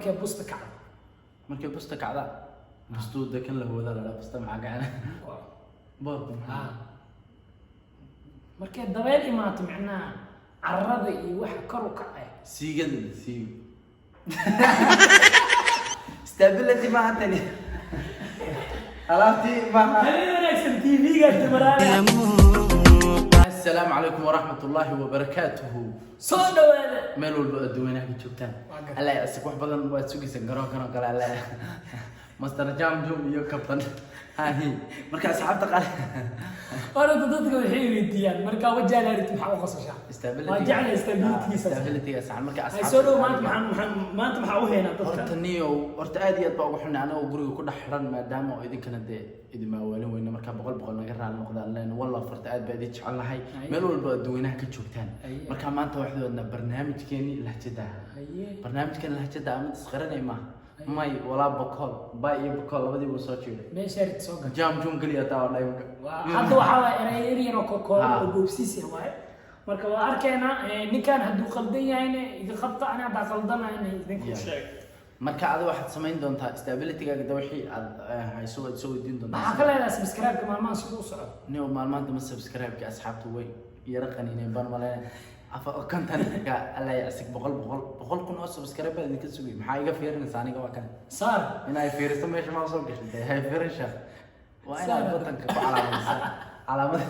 markay busta kacdo markay busta kacda bustu dekan la wada la busta macagana boorku markay dabeel imaato macnaa carrada iyo waxa kor u kacay siigan siig stability ma hadani alaabti ma wanaagsan TV-ga tamaraan السلام عليكم ورحمة الله وبركاته. soo dhawaada meel walba adduunyada ka joogtaan Allah ya asig wax badan waa sugaysan garoon kale Allah master jam iyo captain hahi marka asxaabta qaal dadka waxay weydiiyaan marka wajahan arid maxaa u qasashaa stability stability asxaab marka asxaab soo dhaw maanta maxaa u heynaa dadka horta aad iyo aad baa ugu xunaa anaga guriga ku dhax xiran maadaama idinkana idima waalin weyna marka boqol naga raal noqdaan leen wallahi farta aad baa idin jecelahay meel walba adduunyada ka joogtaan marka maanta waxdoodna barnaamijkeeni lahjada amid isqaranay ma may wala bokol bay iyo bokol labadiiba soo jeedo meesharid soo gal jam galiya taa dhayga hadda waxa la erayeen oo kookoob boobsiis waay marka waa arkeena ninkan haduu qaldan yahayna iga qabta ana baa qaldanayna idinku sheeg marka aad waxaad samayn doontaa stability-gaaga wixii aad hayso soo weydiin doontaa waxa kale la subscribe-ka maalmaha sidoo u socdo nio maalmaha ma subscribe-ka asxaabtu way yara qaniineen ban maleen afa content-ka alla yasik boqol kun oo subscribe baad idinka sugay maxaa iga fiirinaysaa aniga waa kan saar inay fiiriso meesha ma soo gashay hay fiirisha waa inaad wadanka ku calaamad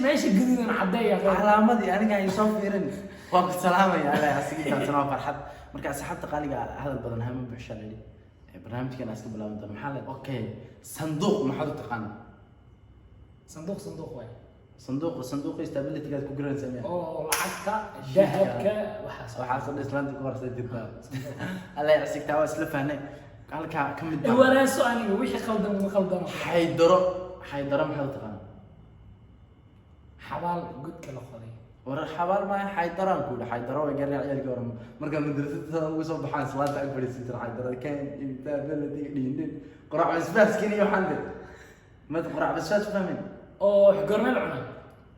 meesha guduudan cadeeya calaamadii aniga ay soo fiirin waa ku salaamaya alla yasik taasna farxad marka asxaabta qaaliga hadal badan hama buuxsha leeyahay barnaamijkan aska bilaaban doona maxaa la okay sanduuq maxaad u taqaan sanduuq way صندوق stability قاعد كوجران سميع لعبك ذهبك وحاصل إسلام كورس جدا الله يعسك تواس لفهنا قال كم الدم ولا سؤالي وش خلدنا ما خلدنا حيدر ما حد تقان حبال قد كلا خلي ورا حبال ما حيدر نقول حيدر ويقرن عيال كورم مركز مدرسة وصوب حان صلاة أكبر يصير حيدر كان stability لين قرع بس كني يحندل ما تقرع بس فاهمين oo xigorna lacuna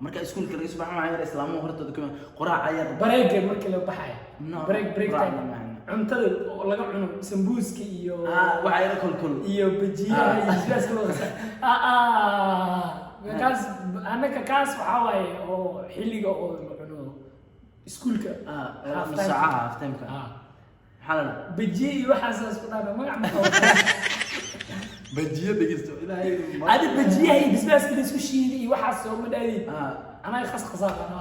marka iskuulka laga soo baxay ayar islaamu hortooda kuma quraac ayar break marka la baxay break time cuntada laga cuno sambuuska iyo waxa yar kulkul iyo bajiyaha iyo isbaaska loo kaas anaka kaas waxa waaye oo xilliga oo la cuno iskuulka half time ka xalana bajiya iyo waxaas isku dhaafay magac bajiya dhigeysto ilaahay adi bajiya iyo bisbaaska la isku shiiday iyo waxaas soo madhaadin ana khasqasaa ana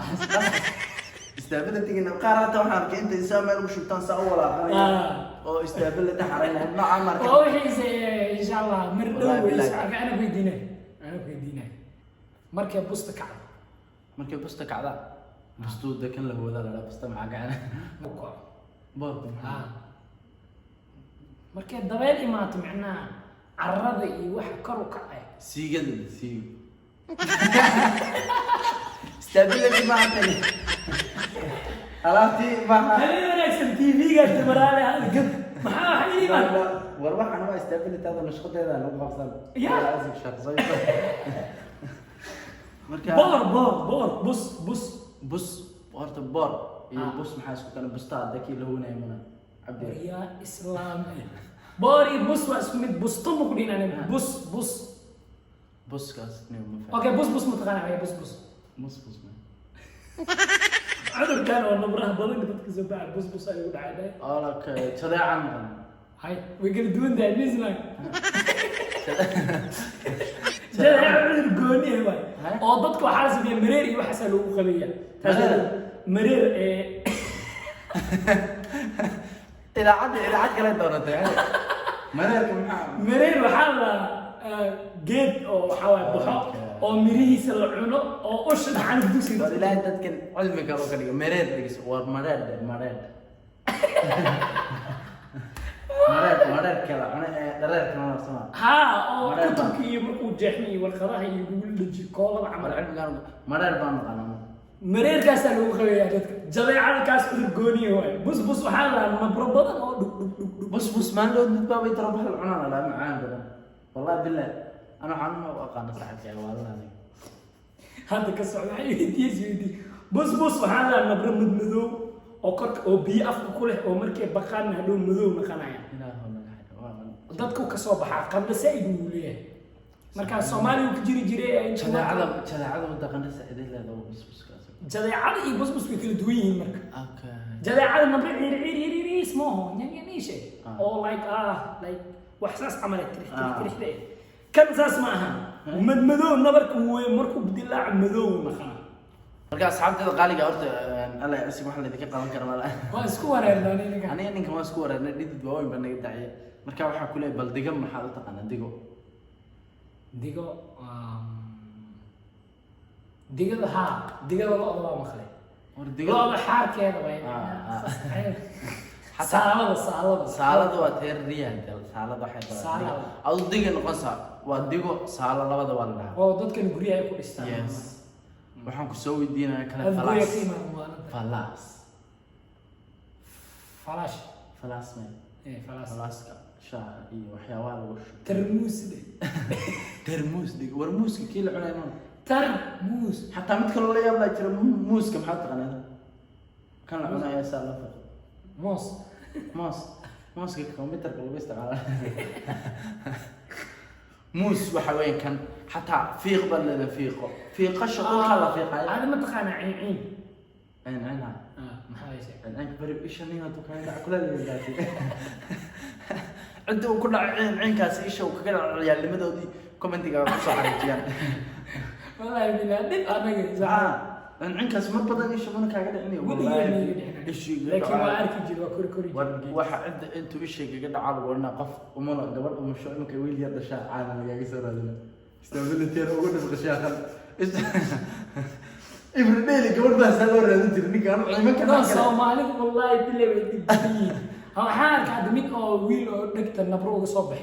stability-gina qaarata waxaan arkay inta isaa meel ugu shubtaan saa u walaaqanaya oo stability xarayna nooca marka oo wixiise insha Allah mar dhow ana weydiinay markay busta kacda bustu dekan la wada la busta macagana boorku markay dabeel imaato macnaa carrada iyo waxa kor u kacay siigan stability ma hadani alaabti ma wanaagsan TV-ga tamaraan maxaa xayima war waxaan waa stability hada nashqadeeda lagu qabsan asig shaqsay marka bus horta boor iyo bus maxaa isku kala busta dadkii la hoonay mana abdi ya islaam بوري بوس واسمه بوستو مقولين أنا بوس كاس نيوم أوكي بوس متقنع يا بوس ما عذر كان ولا مرة بلغ تتكذب بعد بوس أيوة عادي لك تضيع عنهم هاي ويقول دون ده نزلك جل عذر قوني هواي أو ضدك وحاسب يا مريري وحسلوا خلية مرير إذا عاد كلا دورته يعني مرير وحاله جد أو حوالي بحق أو مريه سلعنه أو أشد عن الدوسي لا أنت تكن علمك أو كذا مرير بيجس ومرير كذا أنا درير كمان أسمع ها أو كتبك يمرقوا جحني والخراها يقول لجي كولا عمل علم كانوا مرير بانو مرير كاس لو خويا جميع الكاس الجوني هو بص وحاله مبربضه بص ما له نتبع يتربح العنان لا معان بدل والله بالله انا عنه واقانا صاحبك والله هذا كسر يدي بص وحاله مبرمد مذو oo korka oo biyo afka ku leh oo markay baqaan hadhow madow noqonaya dadku ka soo baxaa qandho saaid uu leeyahay marka Soomaaliya ku jiri jiray jadaacada wada qandho saaid leedahay busbuskaas jadaacada iyo busbus way kala duwan yihiin marka okay jadaacada nabri ciir ismooho niishe oo like wax saas amal tirixday kan saas ma aha madmadow nabarku way markuu dilaac madow noqona marka asxaabtada qaaliga horta alla isii wax la idinka qaban karo ma laha waa isku wareernaan ninka ma isku wareernay dhidid waa weyn banaga dacay marka waxa ku leeyahay bal diga maxaa u taqaan digada ha digada loo maqlay war digada xaarkeeda way saalada waa teer riyaan saalada waxay tahay adu diga noqonsa waa digo saala labada waa la dhahaa oo dadkan guriyaha ku dhistaan waxaan ku soo weydiinaa kala falaas falaaska shaaha iyo waxyaabaha lagu shubo termuus war muuska kii la cunay ma termuus xataa mid kale la yaab la jira muuska maxaa taqaanaa kan la cunay saa la faqo موس كمبيوتر بالبيست على موس وحوين كان حتى فيق بل فيق الشغل كلا فيق هذا ما تقانا عين عينها ما هاي شيء العين بريء ايش اللي هذا كان كل اللي جاتي عنده كل عين كاس ايش وكل العيال اللي مدوا دي كومنتي قاعد صح رجال والله بالله دب انا زعل عينكاس ما بدل ايش منك قاعد عيني والله لكن ما أعرف يجيب كوري واحد أنتوا إيش قاعد عالق ولا قف ومنا قبل ومشوا إنك ويل يرد شاء عالم يا جسر هذا استقبل تير أقول لك شيء آخر إبرنيلي قبل بس هذا ورا أنت اللي كان ما كان ناس ما عليك والله بالله بدي هو حال كاد ميك أو ويل أو دكتور نبروه صبح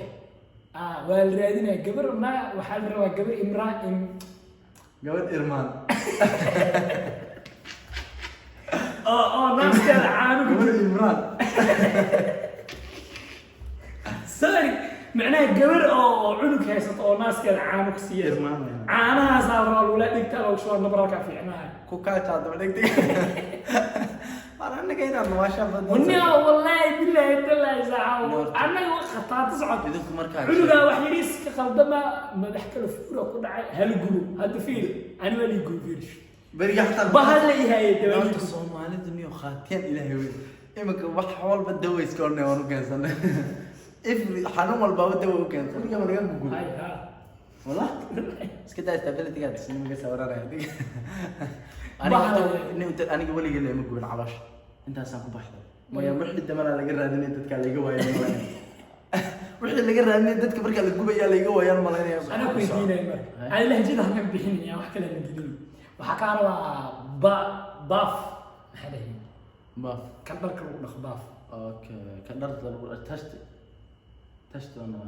والرادين قبل ما وحال روا قبل إمرأة قبل إرمان ناس كذا عانوا قبل إمران سوري معناه قبل أو عنق هيسط أو ناس كذا عانوا كثير عانها صار ولا دكتور شو نبرك في عناها كوكايت هذا بدك أنا إنك هنا ما شاف ونيا والله بالله زعوا أنا خطأت صعب إذا مركز عنقها وحيريس كخلدمة ما بحكي له فورة كل هالجلو هذا فيل أنا ولي يقول فيرش برجع حتى بهاللي هاي دوام الصومالي دنيا خاتين إلهي وين إمك وحول بدوي سكورنا ورو كنسل إف حنوم الباب بدوي كنسل يا مريم بقول هاي والله بس كده استقبلت كده سنين جالس أورا رأيك أنا قبل يجي لي مقول علاش أنت أصلا كبحث ما يوم رحلة الدمار على جرة دنيا تتكلم جوا يا ملاك رحلة اللي جرة دنيا تتكلم بركة الجوا يا اللي جوا يا ملاك أنا كويس دينا أنا لهجة هم بحين يا وحكي لهم جديد وحكى على باف هذا هي باف كان برك الوضخ باف اوكي كان درت تشت انا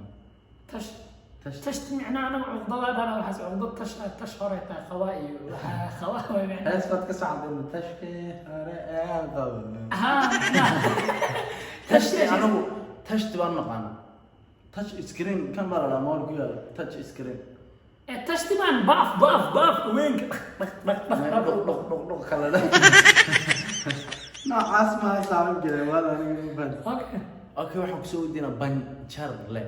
تشت معناه انا عقدة انا وحس عقدة تشهر خوائي خوائي يعني اسفت كسعد تشكي ها تشت انا تشت وانا تاتش سكرين كم مرة لا مول قال تاتش سكرين تشتمان باف وينك نق خلا ده لا اسمع سامع كده ولا انا اوكي waxaan ku soo weydiinaa banjarle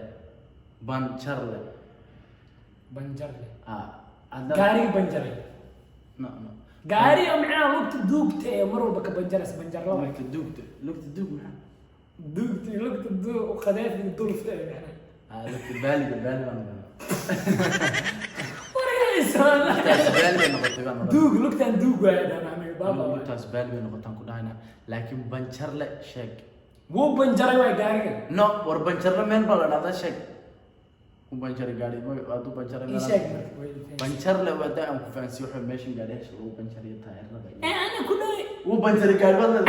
gaari banjarle no gaari macnaha lugta duugta ee mar walba ka banjaras banjarle lugta duug maxaa lugta duug qadaafin dulfta ee macnaha lugta baali baan دوق لقطة دوق أنا بابا لقطة بالي نقطة كلنا لكن بنشر له شيك مو بنشر وين قاري نو ور بنشر له مين بلا هذا شيك مو بنشر قاري ما أدو بنشر له شيك بنشر له وده أم كفانسي وحنا ماشين قاري هو بنشر يتاير أنا كله مو بنشر قاري والله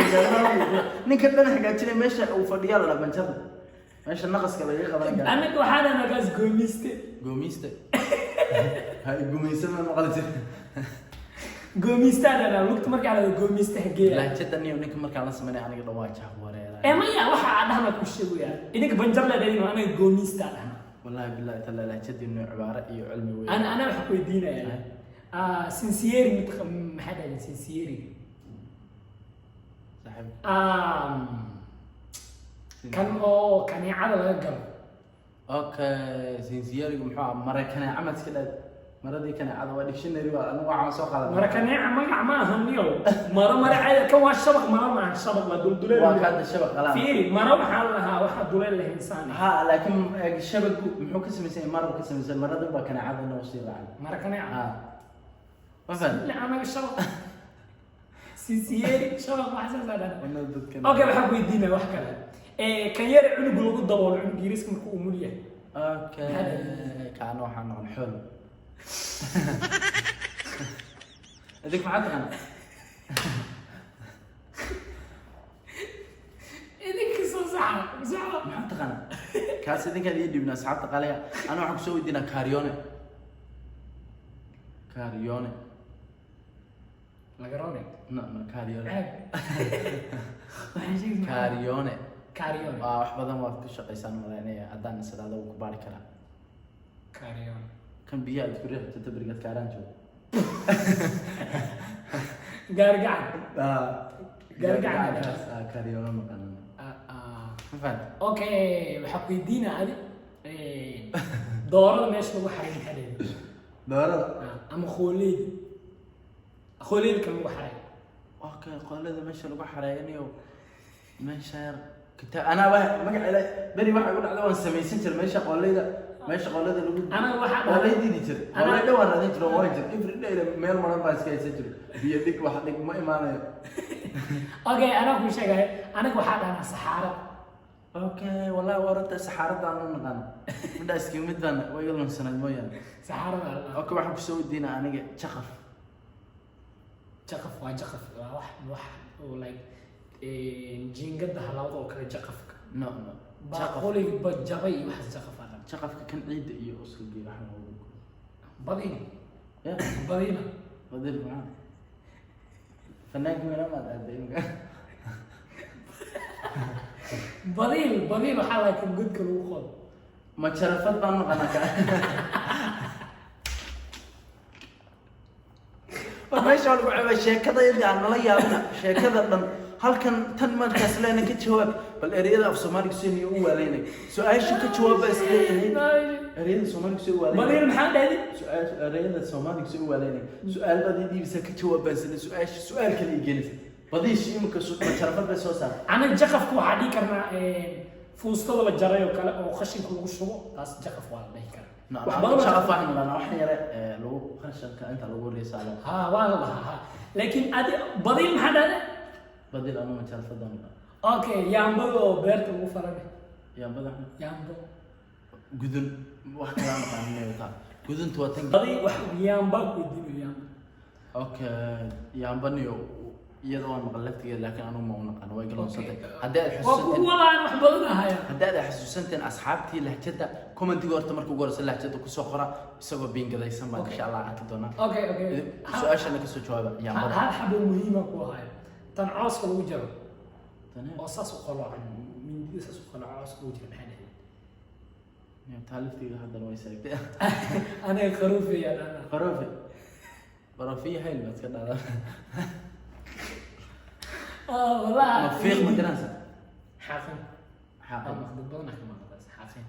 نكمل حاجات كذي ماشي وفديال ولا بنشر ماشي النقص كذا يخبر أنا كواحد أنا قاس قوميستي هاي قوميستا ما قلت قوميستا أنا وقت مرك على قوميستا هجية لا جدني ونك مرك على سمني أنا قد واجه ورا ما يا واحد عندها ما كل شيء ويا إنك بنجر له دليل أنا قوميستا والله بالله تلا لا جد إنه عبارة إيه علمي ويا أنا بحكي دينا يعني سنسيري ما حدا سنسيري صحيح kan oo kaneecada laga galo okay sinsiyarigu muxuu ahaa mara kaneeca ma iska dhaad maradii kaneecada waa dictionary waa anigu waxaan soo qaaday mara kaneeca magac ma aha niyo mara caadi kan waa shabaq mara ma aha shabaq waa dulduleel waa kaada shabaq qalaan fiiri mara waxaa lahaa waxa duleel leh insaan ha laakiin shabagu muxuu ka samaysan mara ka samaysan marada waa kaneecada noo sii raacay mara kaneeca ha wafan la anaga shabaq sinsiyari shabaq waxsan saadana wana dadkan okay waxa ku weydiinaa wax kale kan yar cunug lagu daboolo cunug yariska markuu umul yahay okay kaana waxaan noqon xool adig maxaad taqaan idinka soo saxa maxaad taqaan kaas idinkaan ii dhibna asxaabta qalaya ana waxaan kusoo weydiinaa kaariyoone lagarone no kaariyoone waxaan kaariyoone kaariyoone waa wax badan waad ku shaqaysaan malaynaya haddaan isadaada ku baari karaa kaariyoone kan biyaha isku reexta tabrigaad kaaraan joogo gaargacan kaariyoone maqanan mafahant okay waxaa ku weydiinaa adi doorada meesha lagu xaray maxadeeda doorada ama khooleyda kan lagu xaray okay qoolada meesha lagu xareeyanayo meesha yar kitaab anaa magaceeda beri waxa ugu dhacday waan samaysan jiray meesha qooleyda lagu anaga waxaa qooleydiidi jiray qooleyda waan raadin jiray waan jiray every day meel maran baan iska haysan jiray biyo dhig wax dhig ma imaanayo okay anaa ku sheegay anaga waxaa dhahnaa saxaarad okay wallahi warata saxaaradaan u naqaan midda iska mid baan way iga lunsanay mooyaan saxaarada okay waxaan kusoo weydiinaa aniga jaqaf waa jaqaf waa wax oo like jiingada halawda oo kale jaqafka no baaqoliga bajabay iyo waxaas jaqaf ah jaqafka kan ciidda iyo usul geeyo waxaan ugu badina ya badina macaan fanaanka meela ma aadayna badil waxaa la kan godka lagu qodo ma jarafad baan maqanaa ka meesha lagu caba sheekada aan nala yaabina sheekada dhan halkan tan markaas leena ka jawaab bal ereyada af Soomaaliga soo u waaleynay su'aasha ka jawaab isleeyahay ereyada Soomaaliga soo waaleynay badil maxaa dhaadi ereyada Soomaaliga soo waaleynay su'aal badan diibisa ka jawaab isla su'aal kale igeynaysa badiish imka soo jarafad bay soo saar ana jaqafku waxaa dhigi karnaa fuustada la jaray oo kale oo qashinka lagu shubo taas jaqaf waa la dhihi karaa wax badan jaqaf waxaan lana wax yare lagu qashinka inta lagu reesaalo ha waa la ha laakiin adi badil maxaa dhaadi badil ama ma jarafadan okay yaambada oo beerta lagu falanay yaambada yaambo gudun wax kala maqaanay taa guduntu waa tan badil wax yaamba ku dibi yaamba okay yaambaniyo iyadoo aan maqal laftigeeda laakiin anu ma unaqaan way galoonsatay haddii aad xusuusanteen walaan wax badan ahaya haddii aad xusuusanteen asxaabtii lahjada commentiga horta markuu ugu horeysa lahjada kusoo qora isagoo biingadaysan baan insha Allah arki doonaa okay su'aashana ka soo jawaaba yaambada hal xabo muhiim ah ku ahaya tan cooska lagu jaro oo saas u qaloocan mindida saas u qaloocan cooska lagu jaro maxay dhahay taaliftiga haddana way saagtay aniga qaruufi yaa dhana qaruufi hayl baad ka dhaadaa والله مفيق مدرسة حاقن حاقن بدنا كمان بس حاقن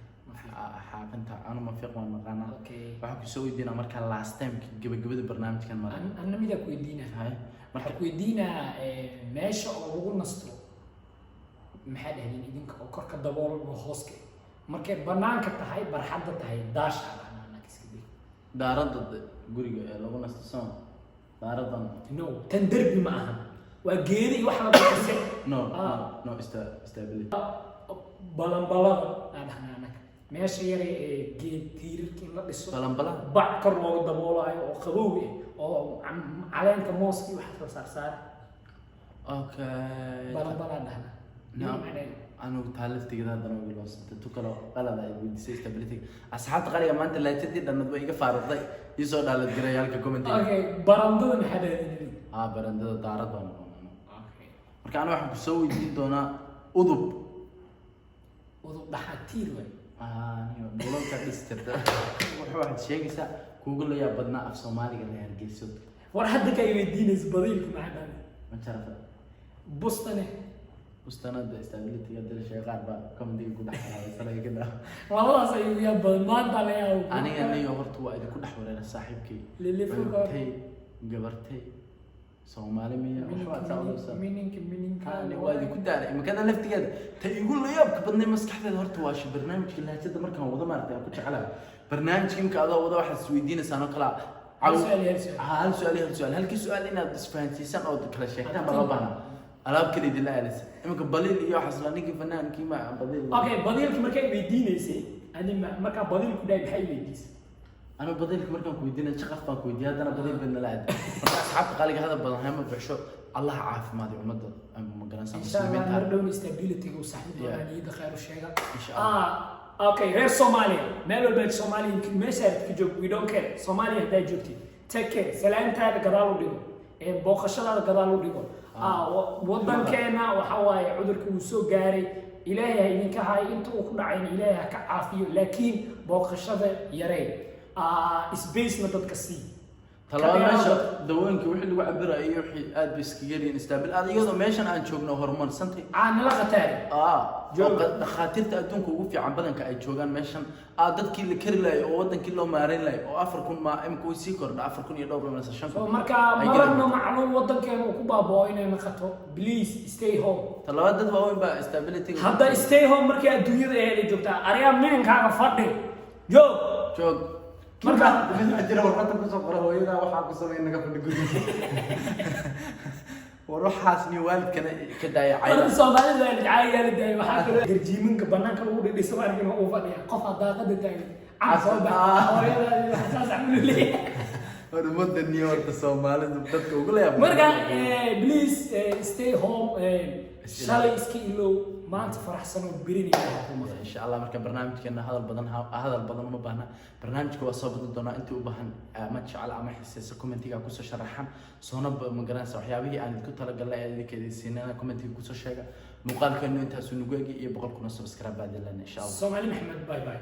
حاقن أنا مفيق ما مقانا أوكي waxaan ku soo weydiinaa marka last time gabagabada barnaamijkan mar أنا ميدا كويدينا هاي marka كويدينا meesha oo lagu nasto maxay dhahdeen idinka oo korka dabool oo hooska markay banaanka tahay barxadda tahay daasha ana iska dhig daarada guriga ee lagu nasto soo daaradan no tan derbi ma aha waa geedi wax la baxay no stability balanbalada aan meesha yar ee geed tiirarkii la dhiso balanbala bac kor looga daboolayo oo qabow oo caleenka mooski wax la saar okay balanbala dhahna anu taaliftiga haddana ugu loosantay tukalo qalada ay weydiisay stability asxaabta qaliga maanta laajadii dhanad way iga faaruqday isoo dhaalad garay halka commentiga okay barandada maxaa dhaadinay barandada daarad baan marka ana waxaan ku soo weydiin doonaa udub dhaxatiir way niyo dowladda dhistirta waxaad sheegaysaa kuugu la yaab badnaa af Soomaaliga la hargeyso war hadda ka weydiinaysa badiilku maxaa dhaadinay ma jarafad bustane bustanada stability gadal shay qaar ba comedy ku dhaxlay sanadii kada والله سيدي maanta la yaabo aniga niyo horta waa idinku dhax wareena saaxiibkay lilifurkay gabartay Soomaali miya waxa taawaysa mininka ani waa idinku daaray imkada laftigeeda ta igu leeyabka badnay maskaxdeeda horta waa shi barnaamijka laajada markaan wada maartay ku jeclaa barnaamijka adoo wada waxa isweydiinaysan oo kala hal su'aal halkii su'aal inaad isfahansiisan oo kala sheegtaan baa bana alaab kale dilaalis imka baliil iyo xaslaanigi fanaankii ma baliil okay baliilki markay weydiinaysay ani marka baliil ku dhaay maxay weydiisay أنا بديلك مركب كويدين شقف بان كويدين هذا أنا بديل بين اللاعب أصحاب قالك هذا بدل هم بعشوا الله عارف ما دي ومد مقرن سام إن شاء الله نردون استابيليتي وصحيح يعني يدخلوا الشيء إن شاء الله أوكي غير صوماليا مالو البلد صومالي يمكن ما يصير كجوب we don't care صوماليا هدا جوتي take care سلام تاعك قدالو ديو بوقشة هذا قدالو ديو وضن كنا وحواي عذرك وسو جاري إلهي إنك هاي أنتوا كنا عين إلهي كعافية لكن بوقشة يري سبيس نتد كسي طلعنا ماشى دوينك وحي اللي وعبره أي وحي آد بسكيرين استقبل هذا يوضع ماشى أنا شوقنا هرمون سنتي أنا لا قتاري جو خاطر تأتونك وقفي عن بدن كأي شوقان ماشى عدد كل كرلاي أو ودن كله مارين لاي أو أفركون ما إمكو يسيكر أفركون يدور من الشمس مركا مرنا معلوم ودن كانوا كوبا بوين نخطو بليز stay home طلعنا دد بوين بقى استابيليتي هذا stay home مركا الدنيا ده اللي جبتها أريام مين كان فاضي جو شوق marka jira warqada ku soo qoray hooyada waxa ku sameeyay naga fadhiyo waruuxaas ni waalidkana ka daayay ayda Soomaalida ay caayaalday waxa kale garjiiminka banaanka lagu dhigay markii uu fadhiyo qof daaqada taagay caasooba hooyada xasaas amul leeyahay hormada ni horta Soomaalida dadka ugu leeyahay marka please stay home shalay iska ilow maanta faraxsan oo birinaya hukuumadda insha Allah marka barnaamijkeena hadal badan uma baahna barnaamijku waa soo badan doona intii u baahan ma jecel ama xiiseeyo commentiga ku soo sharaxan soona ma garanaysa waxyaabihii aan idinku talagalay ee idinkeedii siinana commentiga ku soo sheega muuqaalkeenu intaas uu nugu eegi iyo 100 kun subscribe baad leeyahay insha Allah Soomaali Maxamed bye bye